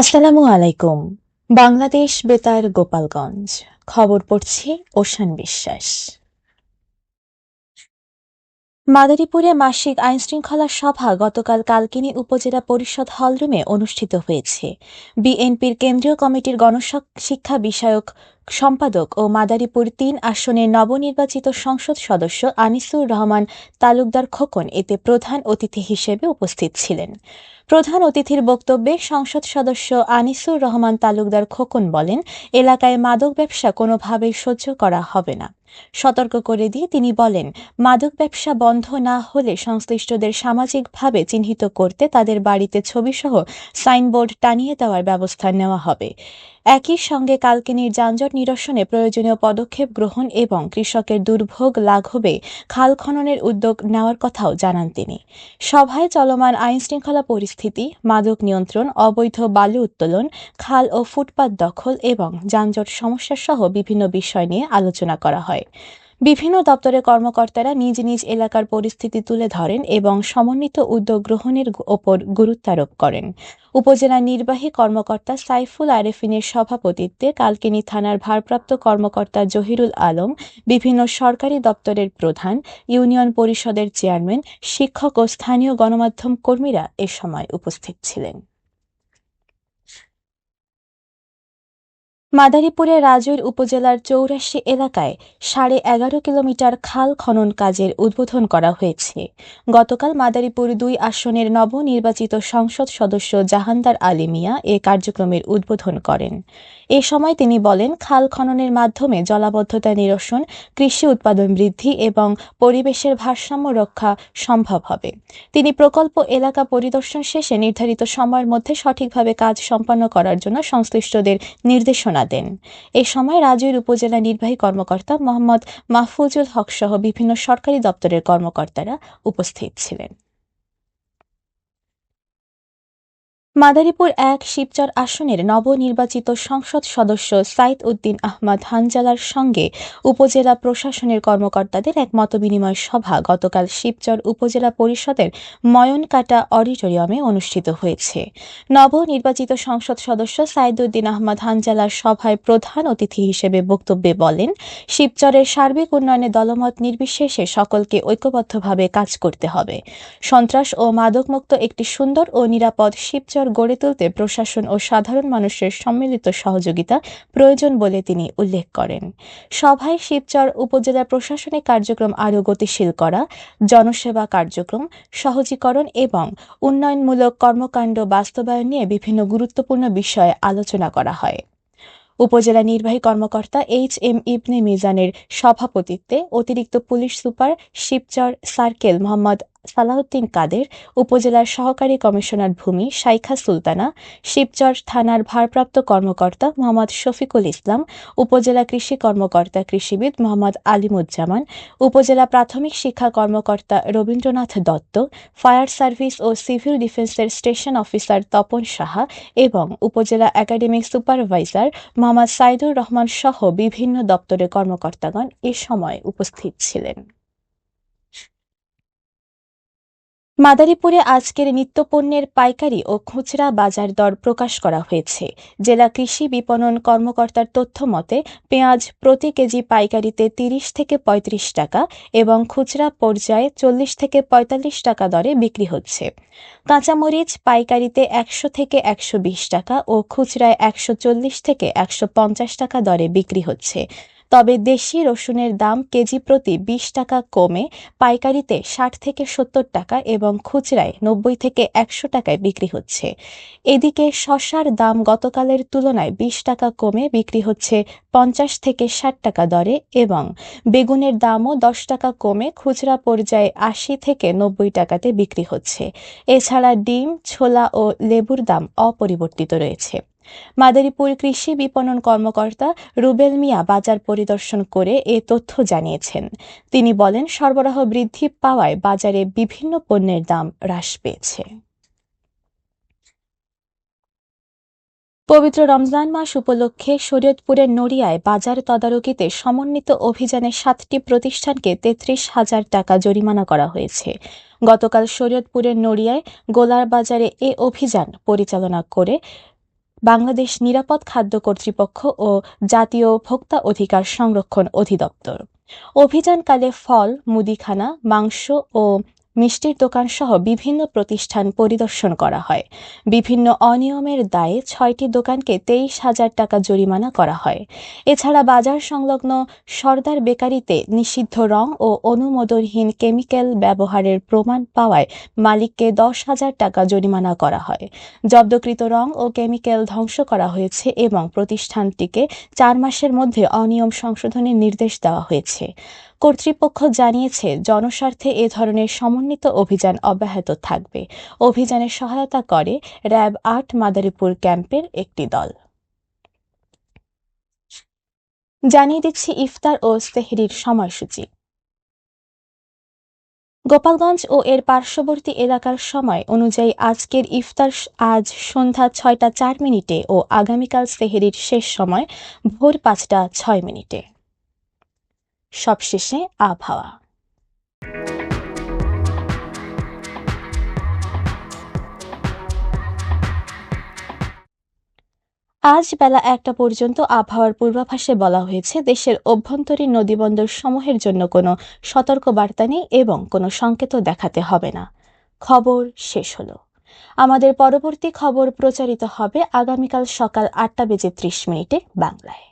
আসসালামু আলাইকুম। বাংলাদেশ বেতার গোপালগঞ্জ। খবর পড়ছি ওশান বিশ্বাস। মাদারীপুরে মাসিক আইনশৃঙ্খলা সভা গতকাল কালকিনি উপজেলা পরিষদ হলরুমে অনুষ্ঠিত হয়েছে। বিএনপির কেন্দ্রীয় কমিটির গণশিক্ষা বিষয়ক সম্পাদক ও মাদারীপুর ৩ আসনের নবনির্বাচিত সংসদ সদস্য আনিসুর রহমান তালুকদার খোকন এতে প্রধান অতিথি হিসেবে উপস্থিত ছিলেন। প্রধান অতিথির বক্তব্যে সংসদ সদস্য আনিসুর রহমান তালুকদার খোকন বলেন, এলাকায় মাদক ব্যবসা কোনোভাবেই সহ্য করা হবে না। সতর্ক করে দিয়ে তিনি বলেন, মাদক ব্যবসা বন্ধ না হলে সংশ্লিষ্টদের সামাজিকভাবে চিহ্নিত করতে তাদের বাড়িতে ছবিসহ সাইনবোর্ড টানিয়ে দেওয়ার ব্যবস্থা নেওয়া হবে। একই সঙ্গে কালকিনির যানজট নিরসনে প্রয়োজনীয় পদক্ষেপ গ্রহণ এবং কৃষকের দুর্ভোগ লাঘবে খাল খননের উদ্যোগ নেওয়ার কথাও জানান তিনি। সভায় চলমান আইনশৃঙ্খলা পরিস্থিতি, মাদক নিয়ন্ত্রণ, অবৈধ বালু উত্তোলন, খাল ও ফুটপাত দখল এবং যানজট সমস্যাসহ বিভিন্ন বিষয় নিয়ে আলোচনা করা হয়। বিভিন্ন দপ্তরের কর্মকর্তারা নিজ নিজ এলাকার পরিস্থিতি তুলে ধরেন এবং সমন্বিত উদ্যোগ গ্রহণের ওপর গুরুত্বারোপ করেন। উপজেলা নির্বাহী কর্মকর্তা সাইফুল আরেফিনের সভাপতিত্বে কালকিনি থানার ভারপ্রাপ্ত কর্মকর্তা জহিরুল আলম, বিভিন্ন সরকারি দপ্তরের প্রধান, ইউনিয়ন পরিষদের চেয়ারম্যান, শিক্ষক ও স্থানীয় গণমাধ্যম কর্মীরা এ সময় উপস্থিত ছিলেন। মাদারীপুরের রাজৈর উপজেলার ৮৪ এলাকায় ১১.৫ কিলোমিটার খাল খনন কাজের উদ্বোধন করা হয়েছে। গতকাল মাদারীপুর ২ আসনের নবনির্বাচিত সংসদ সদস্য জাহানদার আলী মিয়া এ কার্যক্রমের উদ্বোধন করেন। এ সময় তিনি বলেন, খাল খননের মাধ্যমে জলাবদ্ধতা নিরসন, কৃষি উৎপাদন বৃদ্ধি এবং পরিবেশের ভারসাম্য রক্ষা সম্ভব হবে। তিনি প্রকল্প এলাকা পরিদর্শন শেষে নির্ধারিত সময়ের মধ্যে সঠিকভাবে কাজ সম্পন্ন করার জন্য সংশ্লিষ্টদের নির্দেশনা দেন। এ সময় রাজৈর উপজেলা নির্বাহী কর্মকর্তা মোহাম্মদ মাহফুজুল হক সহ বিভিন্ন সরকারি দপ্তরের কর্মকর্তারা উপস্থিত ছিলেন। মাদারীপুর ১ শিবচর আসনের নবনির্বাচিত সংসদ সদস্য সাইদ উদ্দিন আহমদ হানজালার সঙ্গে উপজেলা প্রশাসনের কর্মকর্তাদের এক মতবিনিময় সভা গতকাল শিবচর উপজেলা পরিষদের ময়নকাটা অডিটোরিয়ামে অনুষ্ঠিত হয়েছে। নবনির্বাচিত সংসদ সদস্য সাইদ উদ্দিন আহমদ হানজালার সভায় প্রধান অতিথি হিসেবে বক্তব্যে বলেন, শিবচরের সার্বিক উন্নয়নে দলমত নির্বিশেষে সকলকে ঐক্যবদ্ধভাবে কাজ করতে হবে। সন্ত্রাস ও মাদকমুক্ত একটি সুন্দর ও নিরাপদ শিবচর গড়ে তুলতে প্রশাসন ও সাধারণ মানুষের সম্মিলিত সহযোগিতা প্রয়োজন বলে তিনি উল্লেখ করেন। সভায় শিবচর উপজেলা প্রশাসনিক কার্যক্রম আরও গতিশীল করা, জনসেবা কার্যক্রম সহজীকরণ এবং উন্নয়নমূলক কর্মকাণ্ড বাস্তবায়ন নিয়ে বিভিন্ন গুরুত্বপূর্ণ বিষয়ে আলোচনা করা হয়। উপজেলা নির্বাহী কর্মকর্তা HM ইবনে মিজানের সভাপতিত্বে অতিরিক্ত police super Shibchar circle Mohammad Salauddin Kader, উপজেলার সহকারী কমিশনার ভূমি শাইখা সুলতানা, শিবচর থানার ভারপ্রাপ্ত কর্মকর্তা মোহাম্মদ শফিকুল ইসলাম, উপজেলা কৃষি কর্মকর্তা কৃষিবিদ মোহাম্মদ আলিমুজ্জামান, উপজেলা প্রাথমিক শিক্ষা কর্মকর্তা রবীন্দ্রনাথ দত্ত, ফায়ার সার্ভিস ও সিভিল ডিফেন্সের স্টেশন অফিসার তপন সাহা এবং উপজেলা একাডেমিক সুপারভাইজার মোহাম্মদ সাইদুর রহমান সহ বিভিন্ন দপ্তরের কর্মকর্তাগণ এ সময় উপস্থিত ছিলেন। মাদারীপুরে আজকের নিত্যপণ্যের পাইকারি ও খুচরা বাজার দর প্রকাশ করা হয়েছে। জেলা কৃষি বিপণন কর্মকর্তার তথ্য মতে পেঁয়াজ প্রতি কেজি পাইকারিতে ৩০ থেকে ৩৫ টাকা এবং খুচরা পর্যায়ে ৪০ থেকে ৪৫ টাকা দরে বিক্রি হচ্ছে। কাঁচামরিচ পাইকারিতে ১০০ থেকে ১২০ টাকা ও খুচরায় ১৪০ থেকে ১৫০ টাকা দরে বিক্রি হচ্ছে। তবে দেশি রসুনের দাম কেজি প্রতি ২০ টাকা কমে পাইকারিতে ৬০ থেকে ৭০ টাকা এবং খুচরায় ৯০ থেকে ১০০ টাকায় বিক্রি হচ্ছে। এদিকে শসার দাম গতকালের তুলনায় ২০ টাকা কমে বিক্রি হচ্ছে ৫০ থেকে ৬০ টাকা দরে এবং বেগুনের দামও ১০ টাকা কমে খুচরা পর্যায়ে ৮০ থেকে ৯০ টাকাতে বিক্রি হচ্ছে। এছাড়া ডিম, ছোলা ও লেবুর দাম অপরিবর্তিত রয়েছে। মাদারীপুর কৃষি বিপণন কর্মকর্তা রুবেল মিয়া বাজার পরিদর্শন করে এ তথ্য জানিয়েছেন। তিনি বলেন, সরবরাহ বৃদ্ধি পাওয়ায় বাজারে বিভিন্ন পণ্যের দাম হ্রাস পেয়েছে। পবিত্র রমজান মাস উপলক্ষে শরীয়তপুরের নড়িয়ায় বাজার তদারকিতে সমন্বিত অভিযানে ৭টি প্রতিষ্ঠানকে ৩৩,০০০ টাকা জরিমানা করা হয়েছে। গতকাল শরীয়তপুরের নড়িয়ায় গোলার বাজারে এ অভিযান পরিচালনা করে বাংলাদেশ নিরাপদ খাদ্য কর্তৃপক্ষ ও জাতীয় ভোক্তা অধিকার সংরক্ষণ অধিদপ্তর। অভিযানকালে ফল, মুদিখানা, মাংস ও মিষ্টির দোকান সহ বিভিন্ন প্রতিষ্ঠান পরিদর্শন করা হয়। বিভিন্ন অনিয়মের দায়ে 6টি দোকানকে 23,000 টাকা জরিমানা করা হয়। এছাড়া বাজার সংলগ্ন সর্দার বেকারিতে নিষিদ্ধ রং ও অনুমোদনহীন কেমিক্যাল ব্যবহারের প্রমাণ পাওয়ায় মালিককে 10,000 টাকা জরিমানা করা হয়। জব্দকৃত রং ও কেমিক্যাল ধ্বংস করা হয়েছে এবং প্রতিষ্ঠানটিকে 4 মাসের মধ্যে অনিয়ম সংশোধনের নির্দেশ দেওয়া হয়েছে। কর্তৃপক্ষ জানিয়েছে, জনস্বার্থে এ ধরনের সমন্বিত অভিযান অব্যাহত থাকবে। অভিযানে সহায়তা করে র্যাব 8 মাদারীপুর ক্যাম্পের একটি দল। জানিয়ে দিচ্ছি ইফতার ও সেহরির সময়সূচি। গোপালগঞ্জ ও এর পার্শ্ববর্তী এলাকার সময় অনুযায়ী আজকের ইফতার আজ সন্ধ্যা 6টা 4 মিনিটে ও আগামীকাল সেহরির শেষ সময় ভোর 5টা 6 মিনিটে। সবশেষে আবহাওয়া। আজ বেলা 1টা পর্যন্ত আবহাওয়ার পূর্বাভাসে বলা হয়েছে, দেশের অভ্যন্তরীণ নদীবন্দর সমূহের জন্য কোনো সতর্কবার্তা নেই এবং কোনো সংকেতও দেখাতে হবে না। খবর শেষ হলো। আমাদের পরবর্তী খবর প্রচারিত হবে আগামীকাল সকাল 8টা বেজে 30 মিনিটে বাংলায়।